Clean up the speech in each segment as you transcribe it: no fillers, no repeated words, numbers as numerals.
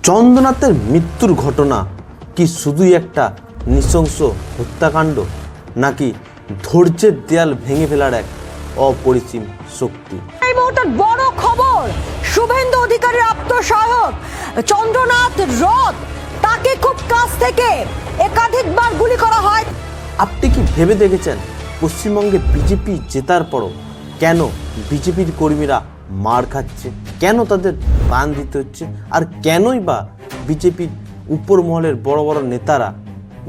চন্দ্রনাথের মৃত্যুর ঘটনা কি শুধুই একটা নৃশংস হত্যাকাণ্ড, নাকি ধৈর্যের দেয়াল ভেঙে ফেলার এক অপরিসীম শক্তি? এই মুহূর্তের বড় খবর, শুভেন্দু অধিকারীর আত্মসহায়ক চন্দ্রনাথ রথ, তাকে খুব কাছ থেকে একাধিকবার গুলি করা হয়। আপনি কি ভেবে দেখেছেন পশ্চিমবঙ্গে বিজেপি জেতার পরও কেন বিজেপির কর্মীরা মার খাচ্ছে, কেন তাদের প্রাণ দিতে হচ্ছে, আর কেনই বা বিজেপির উপর মহলের বড় বড় নেতারা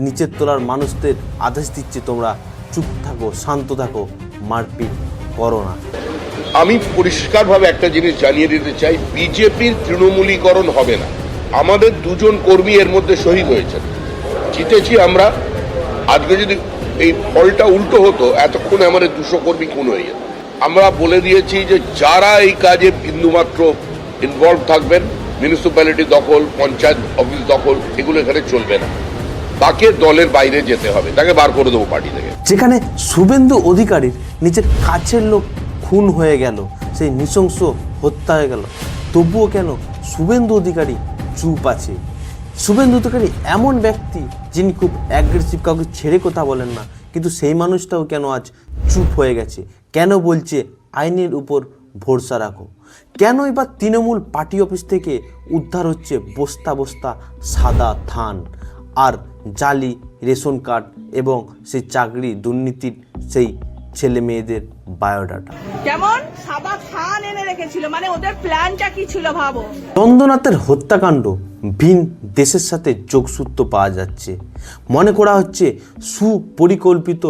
নিচের তলার মানুষদের আদেশ দিচ্ছে তোমরা চুপ থাকো, শান্ত থাকো, মারপিট করো না? আমি পরিষ্কারভাবে একটা জিনিস জানিয়ে দিতে চাই, বিজেপির তৃণমূলীকরণ হবে না। আমাদের দুজন কর্মী এর মধ্যে শহীদ হয়েছেন, জিতেছি আমরা। আজকে যদি এই ফলটা উল্টো হতো, এতক্ষণে আমাদের 200 কর্মী খুন হয়ে যেত। আমরা বলে দিয়েছি যে যারা এই কাজে বিন্দুমাত্র ইনভলভ থাকবেন, মিউনিসিপ্যালিটি দখল, পঞ্চায়েত অফিস দখল, এগুলো এখানে চলবে না। তাকে দলের বাইরে যেতে হবে, তাকে বার করে দেবো পার্টি থেকে। যেখানে শুভেন্দু অধিকারীর নিজের কাছের লোক খুন হয়ে গেল, সেই নৃশংস হত্যা হয়ে গেল, তবুও কেন শুভেন্দু অধিকারী চুপ আছে? শুভেন্দু অধিকারী এমন ব্যক্তি যিনি খুব অ্যাগ্রেসিভ, কাউকে ছেড়ে কথা বলেন না, কিন্তু সেই মানুষটাও কেন আজ চুপ হয়ে গেছে? কেন বলছে আইনের উপর ভরসা রাখো? কেন এবার তৃণমূল পার্টি অফিস থেকে উদ্ধার হচ্ছে বস্তা বস্তা সাদা ধান আর জালি রেশন কার্ড এবং সেই চাকরি দুর্নীতির সেই ছেলে মেয়েদের বায়োডাটা? যেমন সাদা ধান এনে রেখেছিল, মানে ওদের প্ল্যানটা কি ছিল ভাবো। চন্দ্রনাথের হত্যাকাণ্ড ভিন দেশের সাথে যোগসূত্র পাওয়া যাচ্ছে। মনে করা হচ্ছে সুপরিকল্পিত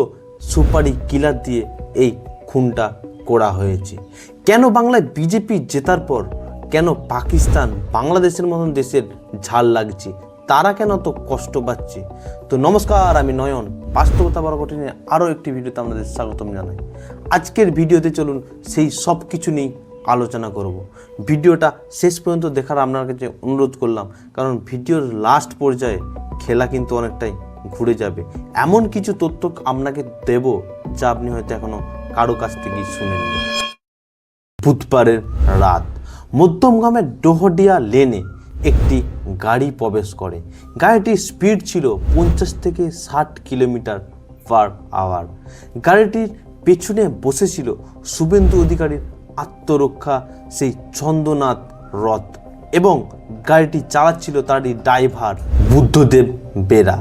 সুপারি কিলার দিয়ে এই খুনটা করা হয়েছে। কেন বাংলায় বিজেপি জেতার পর কেন পাকিস্তান বাংলাদেশের মতন দেশের ঝাল লাগছে? তারা কেন তো কষ্ট পাচ্ছে? তো নমস্কার, আমি নয়ন, বাস্তবতা বড় কঠিনে আরও একটি ভিডিওতে আপনাদের স্বাগতম জানাই। আজকের ভিডিওতে চলুন সেই সব কিছু নিয়ে আলোচনা করব। ভিডিওটা শেষ পর্যন্ত দেখার আপনার কাছে অনুরোধ করলাম, কারণ ভিডিওর লাস্ট পর্যায়ে খেলা কিন্তু অনেকটাই ঘুরে যাবে। এমন কিছু তথ্য আপনাকে দেব যা আপনি হয়তো এখনও কারো কাছ থেকেই শুনেননি। বুধবারের রাত মধ্যমগ্রামের ডোহডিয়া লেনে একটি গাড়ি প্রবেশ করে। গাড়িটির স্পিড ছিল 50 থেকে 60 কিলোমিটার পার আওয়ার। গাড়িটির পেছনে বসেছিল শুভেন্দু অধিকারীর আত্মরক্ষা সেই চন্দ্রনাথ রথ, এবং গাড়িটি চালাচ্ছিল তারই ড্রাইভার বুদ্ধদেব বেরা।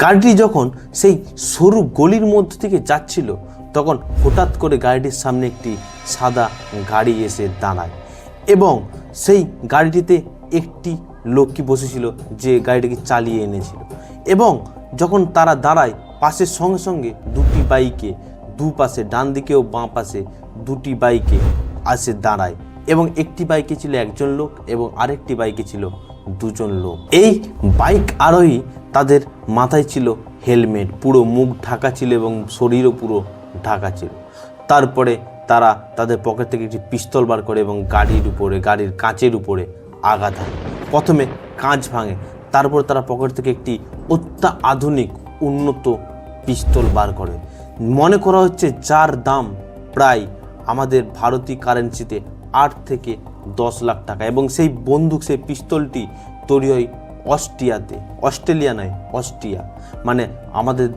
গাড়িটি যখন সেই সরু গলির মধ্য থেকে যাচ্ছিল, তখন হঠাৎ করে গাড়িটির সামনে একটি সাদা গাড়ি এসে দাঁড়ায়, এবং সেই গাড়িটিতে একটি লোককে বসেছিল যে গাড়িটিকে চালিয়ে এনেছিল। এবং যখন তারা দাঁড়ায়, পাশের সঙ্গে সঙ্গে দুটি বাইকে, দুপাশে ডান দিকে ও বাঁ পাশে দুটি বাইকে আসে দাঁড়ায়, এবং একটি বাইকে ছিল একজন লোক এবং আরেকটি বাইকে ছিল দুজন লোক। এই বাইক আরোহী তাদের মাথায় ছিল হেলমেট, পুরো মুখ ঢাকা ছিল এবং শরীরও পুরো ঢাকা ছিল। তারপরে তারা তাদের পকেট থেকে একটি পিস্তল বার করে এবং গাড়ির কাঁচের উপরে আঘাত হানে। প্রথমে কাঁচ ভাঙে, তারপর তারা পকেট থেকে একটি অত্যাধুনিক উন্নত পিস্তল বার করে। মনে করা হচ্ছে যার দাম প্রায় আমাদের ভারতীয় কারেন্সিতে 8 থেকে 10 লাখ টাকা, এবং সেই বন্দুক, সেই পিস্তলটি তৈরি হয় অস্ট্রেলিয়া নয়, অস্ট্রিয়া, মানে আমাদের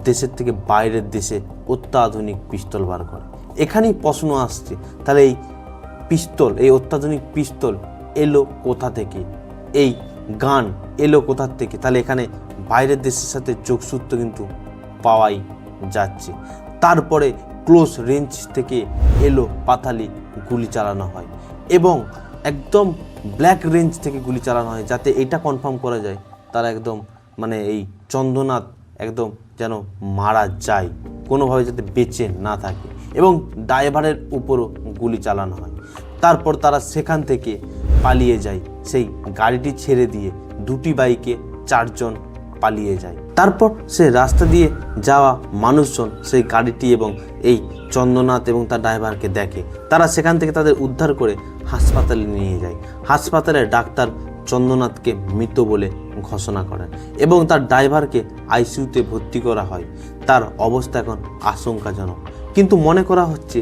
দেশের থেকে বাইরের দেশে অত্যাধুনিক পিস্তল বার করে। এখানেই প্রশ্ন আসছে, তাহলে এই পিস্তল, এই অত্যাধুনিক পিস্তল এলো কোথা থেকে? এই গান এলো কোথা থেকে? তাহলে এখানে বাইরের দেশের সাথে যোগসূত্র কিন্তু পাওয়াই যাচ্ছে। তারপরে ক্লোজ রেঞ্জ থেকে এলো পাতালি গুলি চালানো হয়, এবং একদম ব্ল্যাক রেঞ্জ থেকে গুলি চালানো হয়, যাতে এটা কনফার্ম করা যায় তারা একদম মানে এই চন্দ্রনাথ একদম যেন মারা যায়, কোনোভাবে যাতে বেঁচে না থাকে, এবং ড্রাইভারের উপরও গুলি চালানো হয়। তারপর তারা সেখান থেকে পালিয়ে যায়, সেই গাড়িটি ছেড়ে দিয়ে দুটি বাইকে 4 জন পালিয়ে যায়। তারপর সে রাস্তা দিয়ে যাওয়া মানুষজন সেই গাড়িটি এবং এই চন্দ্রনাথ এবং তার ড্রাইভারকে দেখে। তারা সেখান থেকে তাদের উদ্ধার করে হাসপাতালে নিয়ে যায়। হাসপাতালে ডাক্তার চন্দ্রনাথকে মৃত বলে ঘোষণা করেন, এবং তার ড্রাইভারকে আইসিইউতে ভর্তি করা হয়। তার অবস্থা এখন আশঙ্কাজনক, কিন্তু মনে করা হচ্ছে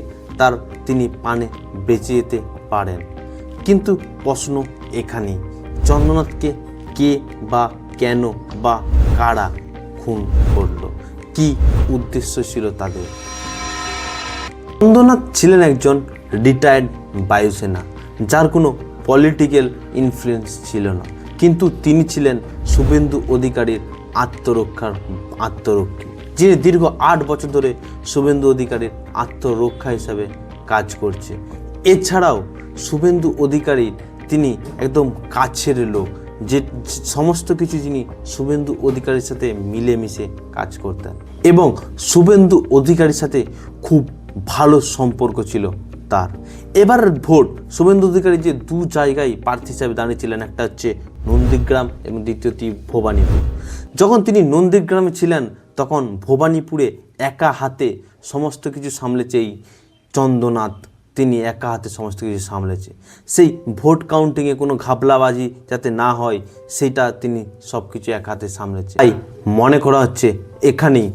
তিনি প্রাণে বেঁচে যেতে পারেন। কিন্তু প্রশ্ন এখানেই, চন্দ্রনাথকে কে বা কেন বা কারা খুন করলো, কি উদ্দেশ্য ছিল তাদের। চন্দ্রনাথ ছিলেন একজন রিটায়ার্ড বায়ুসেনা, যার কোনো পলিটিক্যাল ইনফ্লুয়েন্স ছিল না, কিন্তু তিনি ছিলেন শুভেন্দু অধিকারীর আত্মরক্ষী, যিনি দীর্ঘ 8 বছর ধরে শুভেন্দু অধিকারীর আত্মরক্ষা হিসাবে কাজ করছে। এছাড়াও শুভেন্দু অধিকারী তিনি একদম কাছের লোক, যে সমস্ত কিছু যিনি শুভেন্দু অধিকারীর সাথে মিলেমিশে কাজ করতেন, এবং শুভেন্দু অধিকারীর সাথে খুব ভালো সম্পর্ক ছিল তার। এবার ভোট শুভেন্দু অধিকারী যে 2 জায়গায় প্রার্থী হিসাবে দাঁড়িয়েছিলেন, একটা হচ্ছে নন্দীগ্রাম এবং দ্বিতীয়টি ভবানীপুর। যখন তিনি নন্দীগ্রামে ছিলেন তখন ভবানীপুরে একা হাতে সমস্ত কিছু সামলেছে এই চন্দ্রনাথ, তিনি একা হাতে সমস্ত কিছু সামলেছে। সেই ভোট কাউন্টিংয়ে কোনো ঘাপলাবাজি যাতে না হয় সেটা তিনি সব কিছু এক হাতে সামলেছে। তাই মনে করা হচ্ছে এখানেই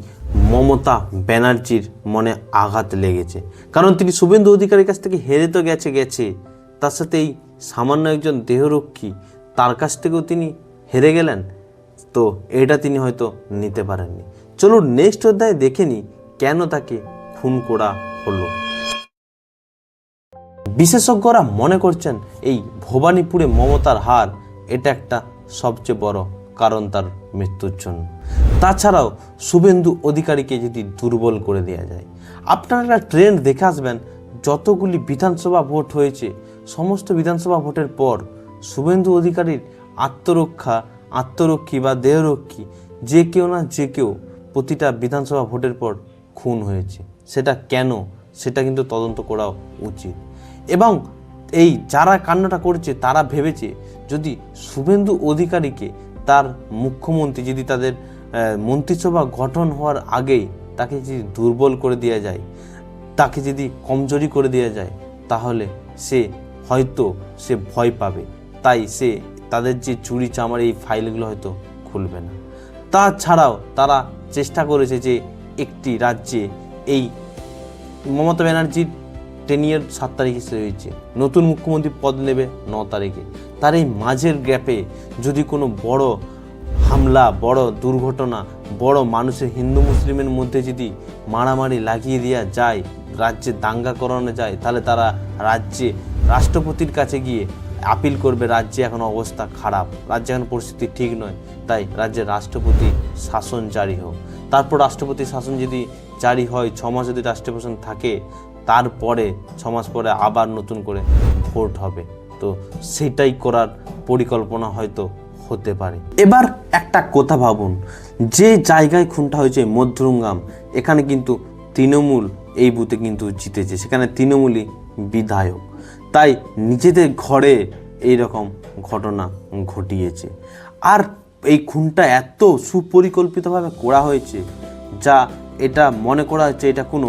মমতা ব্যানার্জির মনে আঘাত লেগেছে, কারণ তিনি শুভেন্দু অধিকারীর কাছ থেকে হেরে তো গেছে, তার সাথে এই সামান্য একজন দেহরক্ষী তার কাছ থেকেও তিনি হেরে গেলেন, তো এটা তিনি হয়তো নিতে পারেননি। চলুন নেক্সট অধ্যায়ে দেখে নিই কেন তাকে খুন করা হলো। বিশেষজ্ঞরা মনে করছেন এই ভবানীপুরে মমতার হার এটা একটা সবচেয়ে বড় কারণ তার মৃত্যুর জন্য। তাছাড়াও শুভেন্দু অধিকারীকে যদি দুর্বল করে দেওয়া যায়, আপনারা একটা ট্রেন্ড দেখে আসবেন, যতগুলি বিধানসভা ভোট হয়েছে সমস্ত বিধানসভা ভোটের পর শুভেন্দু অধিকারীর আত্মরক্ষী বা দেহরক্ষী যে কেউ না যে কেউ প্রতিটা বিধানসভা ভোটের পর খুন হয়েছে। সেটা কেন, সেটা কিন্তু তদন্ত করা উচিত। এবং এই যারা কান্নাটা করছে তারা ভেবেছে যদি শুভেন্দু অধিকারীকে তার মুখ্যমন্ত্রী যদি তাদের মন্ত্রিসভা গঠন হওয়ার আগেই তাকে যদি দুর্বল করে দেওয়া যায়, তাকে যদি কমজোরি করে দেওয়া যায়, তাহলে সে হয়তো ভয় পাবে, তাই সে তাদের যে চুরি চামার এই ফাইলগুলো হয়তো খুলবে না। তাছাড়াও তারা চেষ্টা করেছে যে একটি রাজ্যে এই মমতা ব্যানার্জির টেনিয়ার 7 তারিখে শেষ হয়েছে, নতুন মুখ্যমন্ত্রী পদ নেবে 9 তারিখে। তার এই মাঝের গ্যাপে যদি কোনো বড় হামলা, বড় দুর্ঘটনা, বড় মানুষের হিন্দু মুসলিমের মধ্যে যদি মারামারি লাগিয়ে দেওয়া যায়, রাজ্যে দাঙ্গা করানো যায়, তাহলে তারা রাজ্যে রাষ্ট্রপতির কাছে গিয়ে আপিল করবে রাজ্যে এখন অবস্থা খারাপ, রাজ্যে এখন পরিস্থিতি ঠিক নয়, তাই রাজ্যের রাষ্ট্রপতি শাসন জারি হোক। তারপর রাষ্ট্রপতি শাসন যদি জারি হয়, 6 মাস যদি রাষ্ট্রপতি শাসন থাকে, তারপরে 6 মাস পরে আবার নতুন করে ভোট হবে। তো সেটাই করার পরিকল্পনা হয়তো হতে পারে। এবার একটা কথা ভাবুন, যে জায়গায় খুনটা হয়েছে মধ্যরুঙ্গাম, এখানে কিন্তু তৃণমূল এই বুথে কিন্তু জিতেছে, সেখানে তৃণমূলই বিধায়ক, তাই নিজেদের ঘরে এই রকম ঘটনা ঘটিয়েছে। আর এই খুনটা এত সুপরিকল্পিতভাবে করা হয়েছে, যা এটা মনে করা হচ্ছে এটা কোনো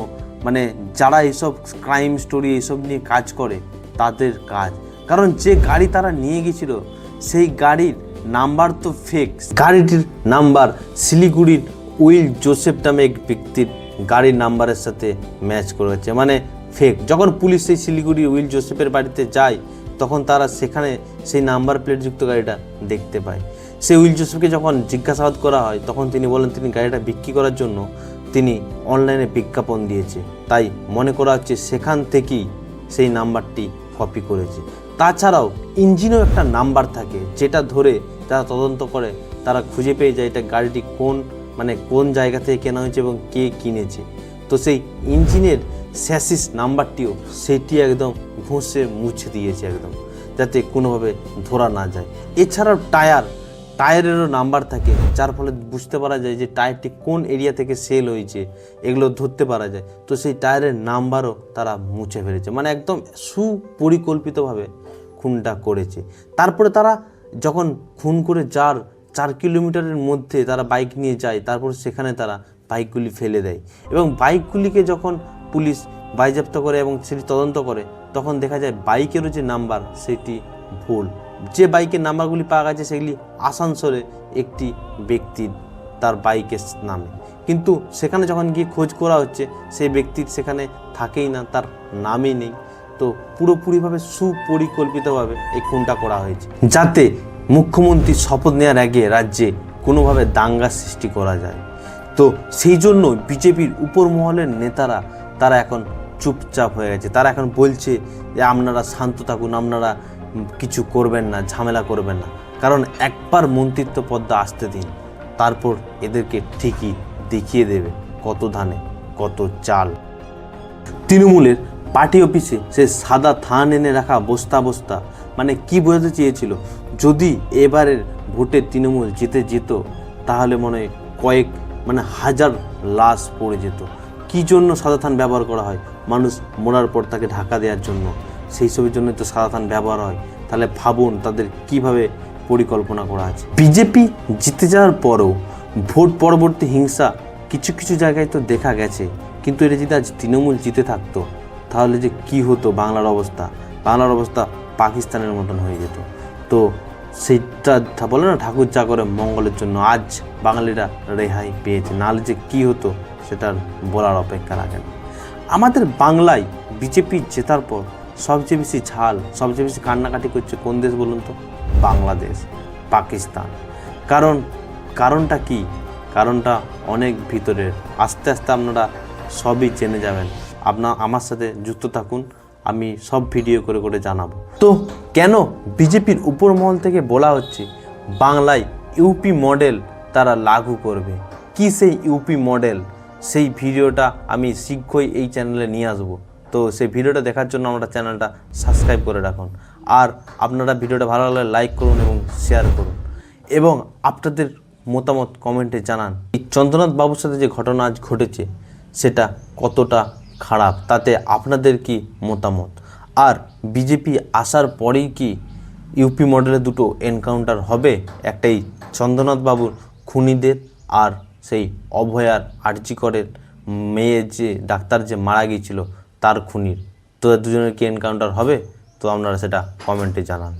যারা এইসব ক্রাইম স্টোরি এইসব নিয়ে কাজ করে তাদের কাজ। কারণ যে গাড়ি তারা নিয়ে গেছিল সেই গাড়ির নাম্বার তো ফেক, গাড়িটির নাম্বার শিলিগুড়ির উইল জোসেফ নামে এক ব্যক্তির গাড়ির নাম্বারের সাথে ম্যাচ করেছে, ফেক। যখন পুলিশ সেই শিলিগুড়ির উইল জোসেফের বাড়িতে যায় তখন তারা সেখানে সেই নাম্বার প্লেটযুক্ত গাড়িটা দেখতে পায়। সেই উইল জোসেফকে যখন জিজ্ঞাসাবাদ করা হয় তখন তিনি বলেন তিনি গাড়িটা বিক্রি করার জন্য তিনি অনলাইনে বিজ্ঞাপন দিয়েছে, তাই মনে করা হচ্ছে সেখান থেকেই সেই নাম্বারটি কপি করেছে। তাছাড়াও ইঞ্জিনেও একটা নাম্বার থাকে, যেটা ধরে যারা তদন্ত করে তারা খুঁজে পেয়ে যায় এটা গাড়িটি কোন জায়গা থেকে কেনা হয়েছে এবং কে কিনেছে। তো সেই ইঞ্জিনের স্যাসিস নাম্বারটিও সেটি একদম ঘষে মুছে দিয়েছে একদম, যাতে কোনোভাবে ধরা না যায়। এছাড়াও টায়ারেরও নাম্বার থাকে, যার ফলে বুঝতে পারা যায় যে টায়ারটি কোন এরিয়া থেকে সেল হয়েছে, এগুলো ধরতে পারা যায়। তো সেই টায়ারের নাম্বারও তারা মুছে ফেলেছে, একদম সুপরিকল্পিতভাবে খুনটা করেছে। তারপরে তারা যখন খুন করে 4 কিলোমিটারের মধ্যে তারা বাইক নিয়ে যায়, তারপর সেখানে তারা বাইকগুলি ফেলে দেয় এবং বাইকগুলিকে যখন পুলিশ বাজেয়াপ্ত করে এবং সেটি তদন্ত করে তখন দেখা যায় বাইকেরও যে নাম্বার সেটি ভুল। যে বাইকের নাম্বারগুলি পাওয়া গেছে সেগুলি আসানসোলে একটি ব্যক্তির তার বাইকের নামে, কিন্তু সেখানে যখন গিয়ে খোঁজ করা হচ্ছে সেই ব্যক্তির সেখানে থাকেই না, তার নামই নেই। তো পুরোপুরিভাবে সুপরিকল্পিতভাবে এই খুনটা করা হয়েছে, যাতে মুখ্যমন্ত্রী শপথ নেওয়ার আগে রাজ্যে কোনোভাবে দাঙ্গা সৃষ্টি করা যায়। তো সেই জন্য বিজেপির উপর মহলের নেতারা তারা এখন চুপচাপ হয়ে গেছে। তারা এখন বলছে যে আপনারা শান্ত থাকুন, আপনারা কিছু করবেন না, ঝামেলা করবেন না, কারণ একবার মন্ত্রিত্ব পদটা আসতে দিন, তারপর এদেরকে ঠিকই দেখিয়ে দেবে কত ধানে কত চাল। তৃণমূলের পার্টি অফিসে সে সাদা থান এনে রাখা বস্তা বস্তা, মানে কি বোঝাতে চেয়েছিল, যদি এবারের ভোটে তৃণমূল জিতে যেত তাহলে মনে হয় হাজার লাশ পড়ে যেত। কী জন্য সাদা থান ব্যবহার করা হয়? মানুষ মরার পর তাকে ঢাকা দেওয়ার জন্য, সেই সবের জন্য তো সাদা থান ব্যবহার হয়। তাহলে ভাবুন তাদের কিভাবে পরিকল্পনা করা আছে। বিজেপি জিতে যাওয়ার পরেও ভোট পরবর্তী হিংসা কিছু কিছু জায়গায় তো দেখা গেছে, কিন্তু এটা যদি আজ তৃণমূল জিতে থাকতো তাহলে যে কি হতো বাংলার অবস্থা পাকিস্তানের মতন হয়ে যেত। তো সেইটা বলে না, ঠাকুর যা করে মঙ্গলের জন্য, আজ বাঙালিরা রেহাই পেয়েছে, নাহলে যে কী হতো সেটার বলার অপেক্ষা রাখেন। আমাদের বাংলায় বিজেপি জেতার পর সবচেয়ে বেশি সবচেয়ে বেশি কান্নাকাটি করছে কোন দেশ বলুন তো? বাংলাদেশ, পাকিস্তান। কারণটা কি? কারণটা অনেক ভিতরের, আস্তে আস্তে আপনারা সবই জেনে যাবেন। আমার সাথে যুক্ত থাকুন, আমি সব ভিডিও করে করে জানাবো। তো কেন বিজেপির উপর মহল থেকে বলা হচ্ছে বাংলায় ইউপি মডেল তারা লাগু করবে? কি সেই ইউপি মডেল? সেই ভিডিওটা আমি শীঘ্রই এই চ্যানেলে নিয়ে আসবো। তো সেই ভিডিওটা দেখার জন্য আমরা চ্যানেলটা সাবস্ক্রাইব করে রাখুন। আর আপনারা ভিডিওটা ভালো লাগলে লাইক করুন এবং শেয়ার করুন, এবং আপনাদের মতামত কমেন্টে জানান। এই চন্দ্রনাথ বাবুর সাথে যে ঘটনা আজ ঘটেছে সেটা কতটা খারাপ, তাতে আপনাদের কি মতামত? আর বিজেপি আসার পরেই কি ইউপি মডেলে দুটো এনকাউন্টার হবে? একটাই চন্দ্রনাথ বাবুর খুনিদের, আর সেই অভয়ার আরজিকরের মেয়ে যে ডাক্তার যে মারা গিয়েছিল তার খুনির। তো দুজনের কি এনকাউন্টার হবে? তো আপনারা সেটা কমেন্টে জানান।